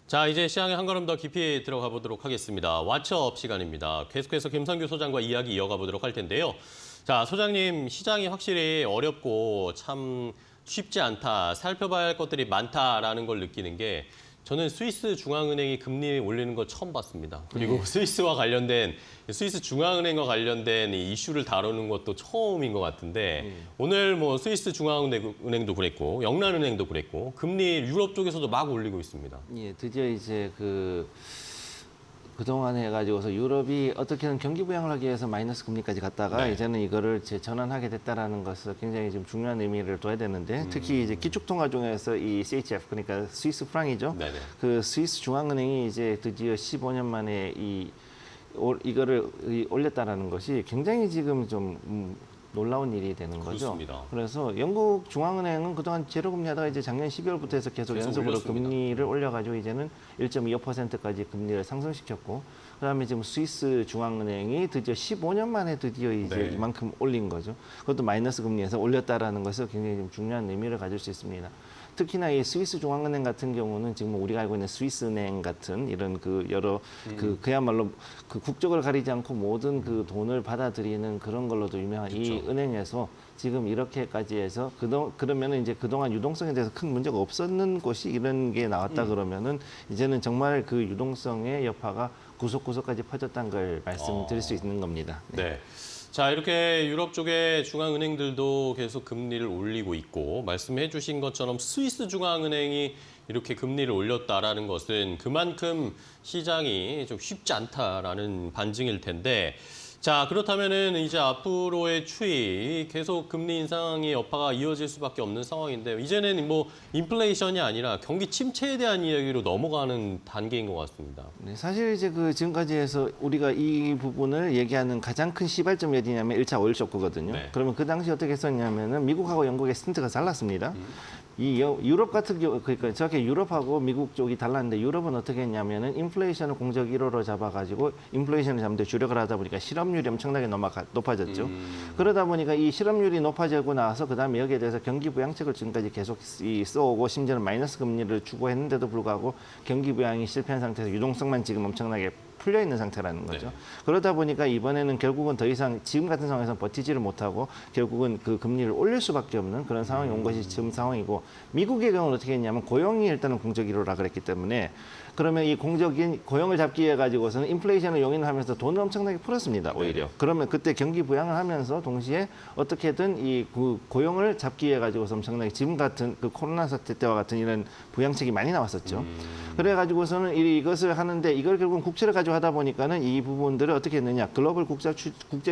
자, 이제 시장에 한 걸음 더 깊이 들어가 보도록 하겠습니다. 왓츠업 시간입니다. 계속해서 김선규 소장과 이야기 이어가 보도록 할 텐데요. 자, 소장님, 시장이 확실히 어렵고 참 쉽지 않다, 살펴봐야 할 것들이 많다라는 걸 느끼는 게 저는 스위스 중앙은행이 금리 올리는 거 처음 봤습니다. 그리고 스위스 중앙은행과 관련된 이 이슈를 다루는 것도 처음인 것 같은데 오늘 뭐 스위스 중앙은행도 그랬고 영란은행도 그랬고 금리 유럽 쪽에서도 막 올리고 있습니다. 예, 드디어 이제 그동안 해가지고서 유럽이 어떻게든 경기 부양을 하기 위해서 마이너스 금리까지 갔다가 네. 이제는 이거를 전환하게 됐다라는 것을 굉장히 좀 중요한 의미를 둬야 되는데 특히 이제 기축통화 중에서 이 CHF 그러니까 스위스 프랑이죠. 네네. 그 스위스 중앙은행이 이제 드디어 15년 만에 이거를 올렸다라는 것이 굉장히 지금 좀 놀라운 일이 되는 거죠. 그렇습니다. 그래서 영국 중앙은행은 그동안 제로금리 하다가 이제 작년 12월부터 해서 계속 연속으로 올렸습니다. 금리를 올려가지고 이제는 1.25%까지 금리를 상승시켰고 그다음에 지금 스위스 중앙은행이 드디어 15년 만에 드디어 이제 네. 이만큼 올린 거죠. 그것도 마이너스 금리에서 올렸다라는 것을 굉장히 좀 중요한 의미를 가질 수 있습니다. 특히나 이 스위스 중앙은행 같은 경우는 지금 우리가 알고 있는 스위스은행 같은 이런 여러 그야말로 그 국적을 가리지 않고 모든 그 돈을 받아들이는 그런 걸로도 유명한 그쵸. 이 은행에서 지금 이렇게까지 해서 그러면은 이제 그동안 유동성에 대해서 큰 문제가 없었는 곳이 이런 게 나왔다 그러면은 이제는 정말 그 유동성의 여파가 구석구석까지 퍼졌다는 걸 말씀드릴 수 있는 겁니다. 네. 자, 이렇게 유럽 쪽의 중앙은행들도 계속 금리를 올리고 있고 말씀해 주신 것처럼 스위스 중앙은행이 이렇게 금리를 올렸다라는 것은 그만큼 시장이 좀 쉽지 않다라는 반증일 텐데 자, 그렇다면은 이제 앞으로의 추이 계속 금리 인상의 여파가 이어질 수밖에 없는 상황인데 이제는 뭐 인플레이션이 아니라 경기 침체에 대한 이야기로 넘어가는 단계인 것 같습니다. 네, 사실 이제 지금까지 해서 우리가 이 부분을 얘기하는 가장 큰 시발점이 어디냐면 1차 오일 쇼크거든요. 네. 그러면 그 당시 어떻게 했었냐면은 미국하고 영국의 스탠트가 달랐습니다. 이 유럽 같은 경우 그러니까 저렇게 유럽하고 미국 쪽이 달랐는데 유럽은 어떻게 했냐면은 인플레이션을 공적 1호로 잡아가지고 인플레이션을 잡는데 주력을 하다 보니까 실업률이 엄청나게 높아졌죠. 그러다 보니까 이 실업률이 높아지고 나서 그다음에 여기에 대해서 경기 부양책을 지금까지 계속 써오고 심지어는 마이너스 금리를 추구했는데도 불구하고 경기 부양이 실패한 상태에서 유동성만 지금 엄청나게 풀려 있는 상태라는 거죠. 네. 그러다 보니까 이번에는 결국은 더 이상 지금 같은 상황에서는 버티지를 못하고 결국은 그 금리를 올릴 수밖에 없는 그런 상황이 온 것이 지금 상황이고 미국의 경우는 어떻게 했냐면 고용이 일단은 공적 1호라 그랬기 때문에 그러면 이 공적인 고용을 잡기 위해 가지고서는 인플레이션을 용인하면서 돈을 엄청나게 풀었습니다. 오히려. 그러면 그때 경기 부양을 하면서 동시에 어떻게든 이 고용을 잡기 위해 가지고서 엄청나게 지금 같은 그 코로나 사태 때와 같은 이런 부양책이 많이 나왔었죠. 그래 가지고서는 이것을 하는데 이걸 결국 국채를 가지고 하다 보니까는 이 부분들을 어떻게 했느냐. 글로벌 국제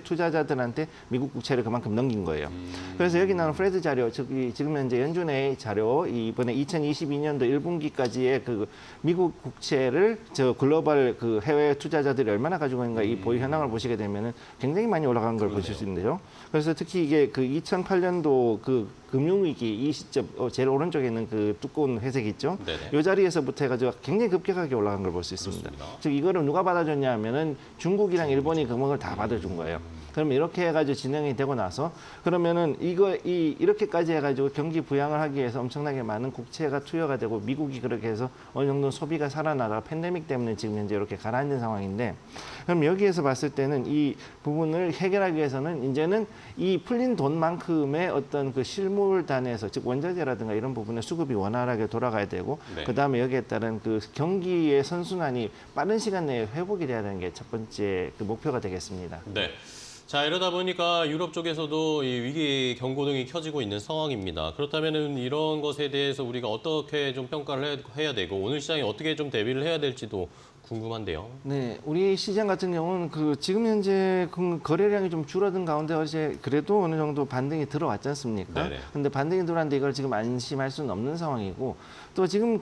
투자자들한테 미국 국채를 그만큼 넘긴 거예요. 그래서 여기 나오는 프레드 자료, 지금 현재 연준의 자료, 이번에 2022년도 1분기까지의 그 미국 국채를 글로벌 해외 투자자들이 얼마나 가지고 있는가 이 보유 현황을 보시게 되면은 굉장히 많이 올라간 걸 보실 수 있는데요. 그래서 특히 이게 2008년도 금융위기 이 시점 제일 오른쪽에 있는 그 두꺼운 회색 있죠. 네네. 이 자리에서부터 해가지고 굉장히 급격하게 올라간 걸 볼 수 있습니다. 그렇습니다. 즉 이거를 누가 받아줬냐 하면은 중국이랑 일본이 금액을 다 받아준 거예요. 그러면 이렇게 해가지고 진행이 되고 나서 그러면은 이렇게까지 해가지고 경기 부양을 하기 위해서 엄청나게 많은 국채가 투여가 되고 미국이 그렇게 해서 어느 정도 소비가 살아나다가 팬데믹 때문에 지금 현재 이렇게 가라앉은 상황인데 그럼 여기에서 봤을 때는 이 부분을 해결하기 위해서는 이제는 이 풀린 돈만큼의 어떤 그 실물단에서 즉 원자재라든가 이런 부분의 수급이 원활하게 돌아가야 되고 네. 그다음에 여기에 따른 그 경기의 선순환이 빠른 시간 내에 회복이 돼야 되는 게 첫 번째 그 목표가 되겠습니다. 네. 자, 이러다 보니까 유럽 쪽에서도 이 위기 경고등이 켜지고 있는 상황입니다. 그렇다면은 이런 것에 대해서 우리가 어떻게 좀 평가를 해야 되고 오늘 시장에 어떻게 좀 대비를 해야 될지도 궁금한데요. 네, 우리 시장 같은 경우는 지금 현재 거래량이 좀 줄어든 가운데 어제 그래도 어느 정도 반등이 들어왔지 않습니까? 네네. 근데 반등이 들어왔는데 이걸 지금 안심할 수는 없는 상황이고 또 지금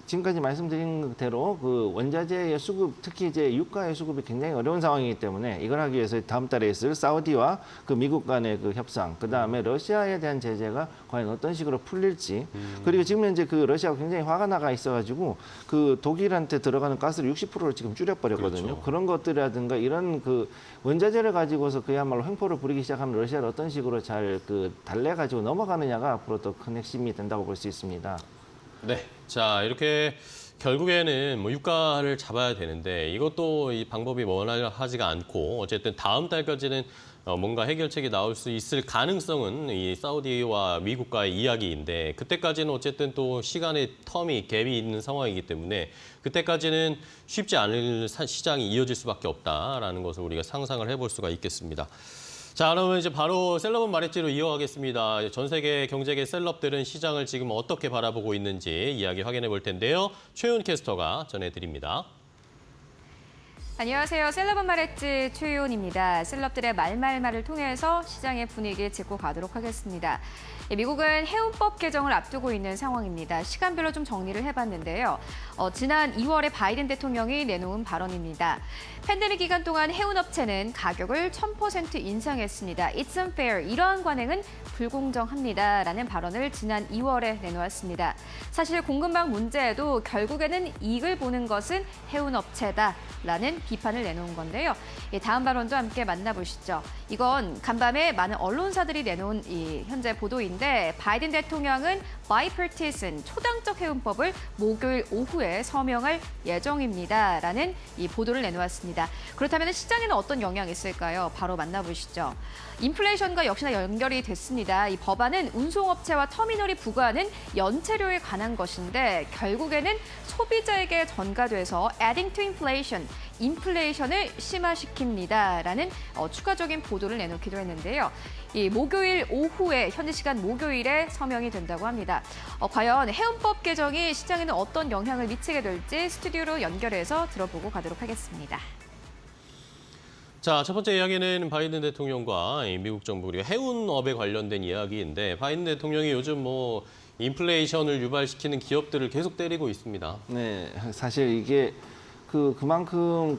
지금까지 말씀드린 대로 그 원자재의 수급 특히 이제 유가의 수급이 굉장히 어려운 상황이기 때문에 이걸 하기 위해서 다음 달에 있을 사우디와 그 미국 간의 그 협상, 그 다음에 러시아에 대한 제재가 과연 어떤 식으로 풀릴지 그리고 지금 현재 그 러시아가 굉장히 화가 나가 있어가지고 그 독일한테 들어가는 가스를 60%를 지금 줄여버렸거든요. 그렇죠. 그런 것들이라든가 이런 그 원자재를 가지고서 그야말로 횡포를 부리기 시작하면 러시아를 어떤 식으로 잘 달래가지고 넘어가느냐가 앞으로 더 큰 핵심이 된다고 볼 수 있습니다. 네. 자, 이렇게 결국에는 뭐 유가를 잡아야 되는데 이것도 이 방법이 원활하지가 않고 어쨌든 다음 달까지는 뭔가 해결책이 나올 수 있을 가능성은 이 사우디와 미국과의 이야기인데 그때까지는 어쨌든 또 시간의 텀이 있는 상황이기 때문에 그때까지는 쉽지 않을 시장이 이어질 수밖에 없다라는 것을 우리가 상상을 해볼 수가 있겠습니다. 자, 그러면 이제 바로 셀럽은 말했지로 이어가겠습니다. 전 세계 경제계 셀럽들은 시장을 지금 어떻게 바라보고 있는지 이야기 확인해 볼 텐데요. 최윤 캐스터가 전해드립니다. 안녕하세요. 셀럽은 말했지 최윤입니다. 셀럽들의 말말말을 통해서 시장의 분위기 짚고 가도록 하겠습니다. 미국은 해운법 개정을 앞두고 있는 상황입니다. 시간별로 좀 정리를 해봤는데요. 지난 2월에 바이든 대통령이 내놓은 발언입니다. 팬데믹 기간 동안 해운업체는 가격을 1000% 인상했습니다. It's unfair. 이러한 관행은 불공정합니다라는 발언을 지난 2월에 내놓았습니다. 사실 공급망 문제에도 결국에는 이익을 보는 것은 해운업체다라는 비판을 내놓은 건데요. 다음 발언도 함께 만나보시죠. 이건 간밤에 많은 언론사들이 내놓은 현재 보도인데 바이든 대통령은 bipartisan 초당적 해운법을 목요일 오후에 서명할 예정입니다라는 이 보도를 내놓았습니다. 그렇다면 시장에는 어떤 영향이 있을까요? 바로 만나보시죠. 인플레이션과 역시나 연결이 됐습니다. 이 법안은 운송업체와 터미널이 부과하는 연체료에 관한 것인데 결국에는 소비자에게 전가돼서 adding to inflation, 인플레이션을 심화시킵니다라는 추가적인 보도를 내놓기도 했는데요. 이 목요일 오후에 현지 시간 목요일에 서명이 된다고 합니다. 과연 해운법 개정이 시장에는 어떤 영향을 미치게 될지 스튜디오로 연결해서 들어보고 가도록 하겠습니다. 자, 첫 번째 이야기는 바이든 대통령과 미국 정부 그리고 해운업에 관련된 이야기인데 바이든 대통령이 요즘 뭐 인플레이션을 유발시키는 기업들을 계속 때리고 있습니다. 네, 사실 이게 그만큼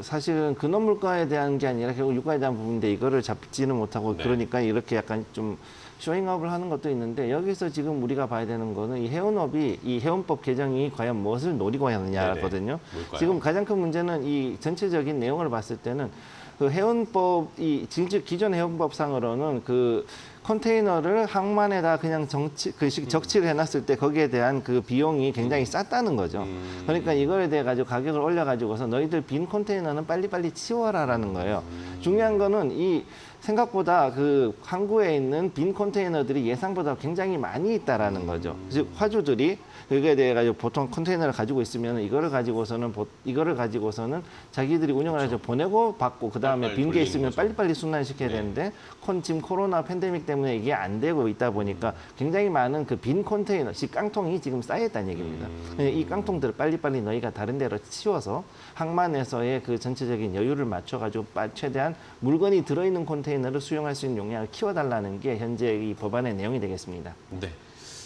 사실은 근원 물가에 대한 게 아니라 결국 유가에 대한 부분인데 이거를 잡지는 못하고 네. 그러니까 이렇게 약간 좀 쇼잉업을 하는 것도 있는데 여기서 지금 우리가 봐야 되는 거는 이 해운업이 이 해운법 개정이 과연 무엇을 노리고 하느냐거든요. 지금 가장 큰 문제는 이 전체적인 내용을 봤을 때는 그 해운법 기존 해운법상으로는 그 컨테이너를 항만에다 그냥 적치를 해놨을 때 거기에 대한 그 비용이 굉장히 쌌다는 거죠. 그러니까 이거에 대해 가지고 가격을 올려가지고서 너희들 빈 컨테이너는 빨리빨리 치워라라는 거예요. 중요한 거는 이 생각보다 그 항구에 있는 빈 컨테이너들이 예상보다 굉장히 많이 있다라는 거죠. 즉 화주들이 여기에 대해 가지고 보통 컨테이너를 가지고 있으면 이거를 가지고서는 자기들이 운영을 해서 보내고 받고 그 다음에 빈 게 있으면 빨리빨리 순환시켜야 되는데 지금 코로나 팬데믹 때문에 이게 안 되고 있다 보니까 굉장히 많은 그 빈 컨테이너, 깡통이 지금 쌓여있다는 얘기입니다. 이 깡통들을 빨리빨리 너희가 다른 데로 치워서 항만에서의 그 전체적인 여유를 맞춰가지고 최대한 물건이 들어있는 컨테이너를 수용할 수 있는 용량을 키워달라는 게 현재 이 법안의 내용이 되겠습니다. 네.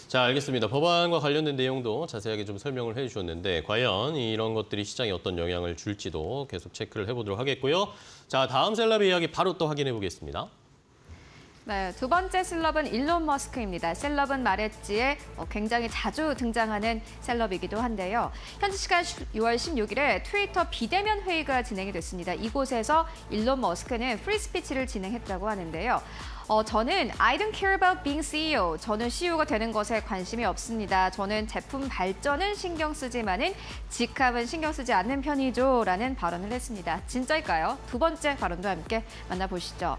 자, 알겠습니다. 법안과 관련된 내용도 자세하게 좀 설명을 해주셨는데 과연 이런 것들이 시장에 어떤 영향을 줄지도 계속 체크를 해보도록 하겠고요. 자, 다음 셀럽의 이야기 바로 또 확인해 보겠습니다. 네, 두 번째 셀럽은 일론 머스크입니다. 셀럽은 말했지에 굉장히 자주 등장하는 셀럽이기도 한데요. 현지 시간 6월 16일에 트위터 비대면 회의가 진행이 됐습니다. 이곳에서 일론 머스크는 프리스피치를 진행했다고 하는데요. 저는 I don't care about being CEO. 저는 CEO가 되는 것에 관심이 없습니다. 저는 제품 발전은 신경 쓰지만은 직함은 신경 쓰지 않는 편이죠. 라는 발언을 했습니다. 진짜일까요? 두 번째 발언도 함께 만나보시죠.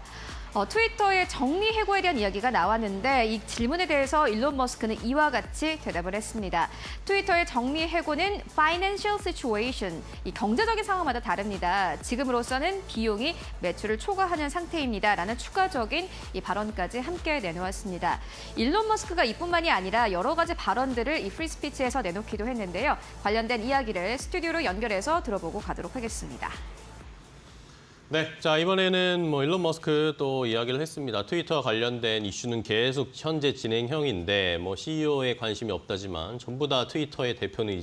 트위터의 정리 해고에 대한 이야기가 나왔는데 이 질문에 대해서 일론 머스크는 이와 같이 대답을 했습니다. 트위터의 정리 해고는 financial situation, 이 경제적인 상황마다 다릅니다. 지금으로서는 비용이 매출을 초과하는 상태입니다. 라는 추가적인 이 발언까지 함께 내놓았습니다. 일론 머스크가 이뿐만이 아니라 여러 가지 발언들을 이 프리스피치에서 내놓기도 했는데요. 관련된 이야기를 스튜디오로 연결해서 들어보고 가도록 하겠습니다. 네, 자 이번에는 뭐 일론 머스크 또 이야기를 했습니다. 트위터와 관련된 이슈는 계속 현재 진행형인데 뭐 CEO에 관심이 없다지만 전부 다 트위터의 대표는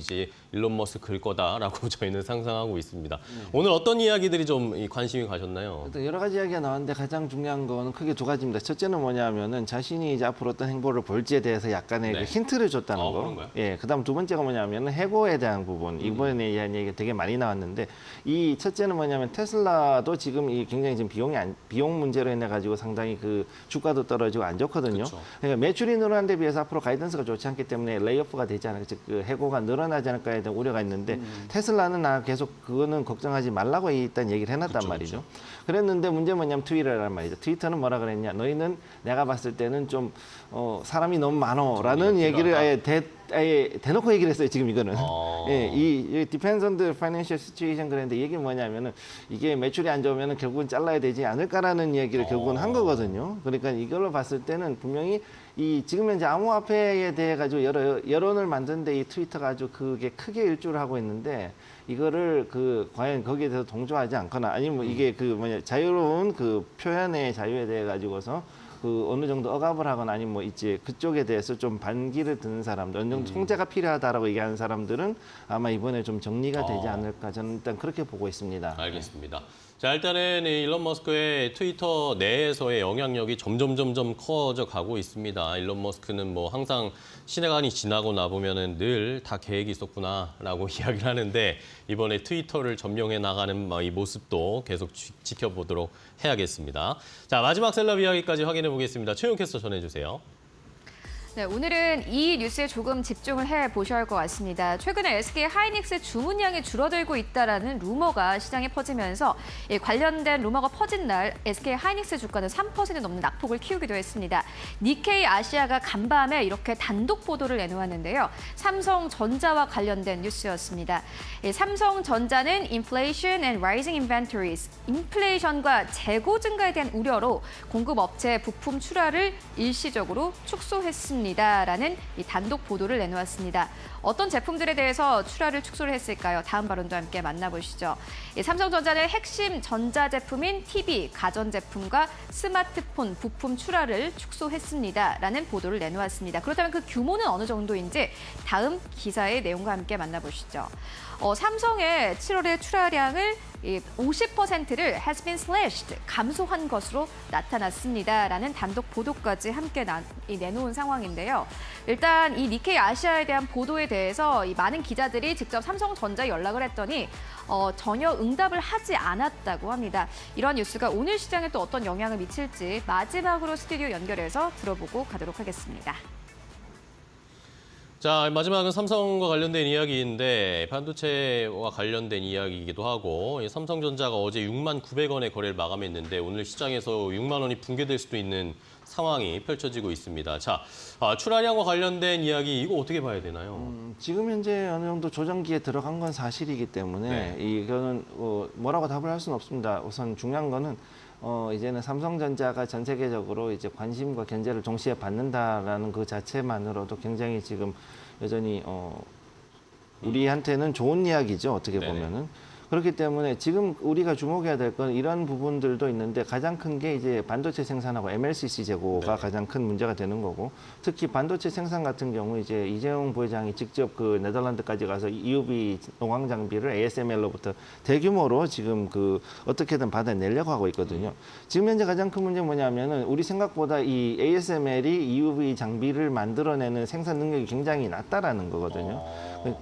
일론 머스크일 거다라고 저희는 상상하고 있습니다. 오늘 어떤 이야기들이 좀 관심이 가셨나요? 여러 가지 이야기가 나왔는데 가장 중요한 거는 크게 두 가지입니다. 첫째는 뭐냐면은 자신이 이제 앞으로 어떤 행보를 볼지에 대해서 약간의 그 힌트를 줬다는 거. 그런가요? 예, 그다음 두 번째가 뭐냐면은 해고에 대한 부분. 이번에 대한 얘기가 되게 많이 나왔는데 이 첫째는 뭐냐면 테슬라도 하더라도 지금 이 굉장히 지금 비용 문제로 인해 가지고 상당히 그 주가도 떨어지고 안 좋거든요. 그렇죠. 그러니까 매출이 늘어난 데 비해서 앞으로 가이던스가 좋지 않기 때문에 레이오프가 되지 않을까, 즉 그 해고가 늘어나지 않을까에 대한 우려가 있는데 테슬라는 계속 그거는 걱정하지 말라고 일단 얘기를 해놨단 그렇죠, 말이죠. 그랬는데 문제는 뭐냐면 트위터란 말이죠. 트위터는 뭐라 그랬냐? 너희는 내가 봤을 때는 좀 사람이 너무 많어라는 얘기를 아예 대놓고 얘기를 했어요. 지금 이거는. 예, 이 depends on the financial situation 그랬는데 이게 뭐냐면은 이게 매출이 안 좋으면은 결국은 잘라야 되지 않을까라는 얘기를 결국은 한 거거든요. 그러니까 이걸로 봤을 때는 분명히 이 지금 현재 암호화폐에 대해 가지고 여론을 만드는데 이 트위터가 아주 그게 크게 일조를 하고 있는데 이거를 과연 거기에 대해서 동조하지 않거나 아니면 뭐 이게 자유로운 그 표현의 자유에 대해 가지고서 어느 정도 억압을 하거나 아니면 뭐 이제 그쪽에 대해서 좀 반기를 드는 사람들, 어느 정도 통제가 필요하다라고 얘기하는 사람들은 아마 이번에 좀 정리가 되지 않을까 저는 일단 그렇게 보고 있습니다. 알겠습니다. 자, 일단은 일론 머스크의 트위터 내에서의 영향력이 점점 커져 가고 있습니다. 일론 머스크는 뭐 항상 시간이 지나고 나보면은 늘 다 계획이 있었구나라고 이야기를 하는데 이번에 트위터를 점령해 나가는 이 모습도 계속 지켜보도록 해야겠습니다. 자, 마지막 셀럽 이야기까지 확인해 보겠습니다. 최용 캐스터 전해주세요. 네, 오늘은 이 뉴스에 조금 집중을 해보셔야 할 것 같습니다. 최근에 SK 하이닉스의 주문량이 줄어들고 있다는 루머가 시장에 퍼지면서 관련된 루머가 퍼진 날 SK 하이닉스 주가는 3% 넘는 낙폭을 키우기도 했습니다. 니케이 아시아가 간밤에 이렇게 단독 보도를 내놓았는데요. 삼성전자와 관련된 뉴스였습니다. 삼성전자는 Inflation and Rising Inventories, 인플레이션과 재고 증가에 대한 우려로 공급업체 부품 출하를 일시적으로 축소했습니다. 라는 이 단독 보도를 내놓았습니다. 어떤 제품들에 대해서 출하를 축소를 했을까요? 다음 발언도 함께 만나보시죠. 삼성전자는 핵심 전자제품인 TV, 가전제품과 스마트폰 부품 출하를 축소했습니다. 라는 보도를 내놓았습니다. 그렇다면 그 규모는 어느 정도인지 다음 기사의 내용과 함께 만나보시죠. 삼성의 7월의 출하량을 50%를 has been slashed, 감소한 것으로 나타났습니다. 라는 단독 보도까지 함께 내놓은 상황인데요. 일단 이 니케이 아시아에 대한 보도에 대해서 이 많은 기자들이 직접 삼성전자에 연락을 했더니 전혀 응답을 하지 않았다고 합니다. 이러한 뉴스가 오늘 시장에 또 어떤 영향을 미칠지 마지막으로 스튜디오 연결해서 들어보고 가도록 하겠습니다. 자, 마지막은 삼성과 관련된 이야기인데 반도체와 관련된 이야기이기도 하고 삼성전자가 어제 6만 900원의 거래를 마감했는데 오늘 시장에서 6만 원이 붕괴될 수도 있는 상황이 펼쳐지고 있습니다. 자, 출하량과 관련된 이야기 이거 어떻게 봐야 되나요? 지금 현재 어느 정도 조정기에 들어간 건 사실이기 때문에 이거는 뭐라고 답을 할 수는 없습니다. 우선 중요한 거는 이제는 삼성전자가 전 세계적으로 이제 관심과 견제를 동시에 받는다라는 그 자체만으로도 굉장히 지금 여전히 우리한테는 좋은 이야기죠. 어떻게 보면은. 그렇기 때문에 지금 우리가 주목해야 될 건 이런 부분들도 있는데 가장 큰 게 이제 반도체 생산하고 MLCC 재고가 가장 큰 문제가 되는 거고 특히 반도체 생산 같은 경우 이제 이재용 부회장이 직접 그 네덜란드까지 가서 EUV 노광 장비를 ASML로부터 대규모로 지금 어떻게든 받아내려고 하고 있거든요. 지금 현재 가장 큰 문제는 뭐냐면은 우리 생각보다 이 ASML이 EUV 장비를 만들어내는 생산 능력이 굉장히 낮다라는 거거든요.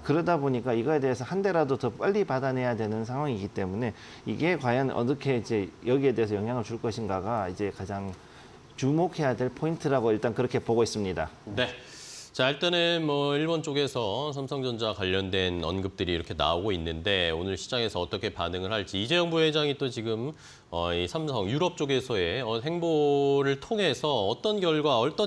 그러다 보니까 이거에 대해서 한 대라도 더 빨리 받아내야 되는 상황이기 때문에 이게 과연 어떻게 이제 여기에 대해서 영향을 줄 것인가가 이제 가장 주목해야 될 포인트라고 일단 그렇게 보고 있습니다. 네. 자, 일단은 뭐 일본 쪽에서 삼성전자 관련된 언급들이 이렇게 나오고 있는데 오늘 시장에서 어떻게 반응을 할지 이재용 부회장이 또 지금 이 삼성 유럽 쪽에서의 행보를 통해서 어떤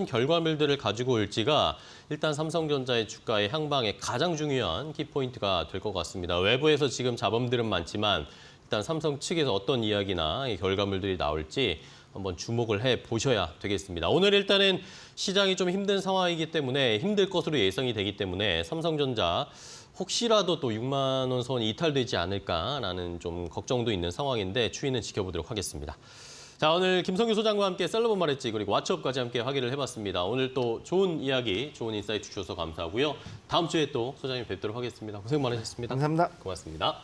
결과물들을 가지고 올지가 일단 삼성전자의 주가의 향방에 가장 중요한 키포인트가 될 것 같습니다. 외부에서 지금 자범들은 많지만 일단 삼성 측에서 어떤 이야기나 결과물들이 나올지 한번 주목을 해 보셔야 되겠습니다. 오늘 일단은 시장이 좀 힘든 상황이기 때문에 힘들 것으로 예상이 되기 때문에 삼성전자 혹시라도 또 6만 원 선이 이탈되지 않을까라는 좀 걱정도 있는 상황인데 추이는 지켜보도록 하겠습니다. 자, 오늘 김성규 소장과 함께 셀러본 말했지 그리고 왓츠업까지 함께 확인을 해봤습니다. 오늘 또 좋은 이야기, 좋은 인사이트 주셔서 감사하고요. 다음 주에 또 소장님 뵙도록 하겠습니다. 고생 많으셨습니다. 감사합니다. 고맙습니다.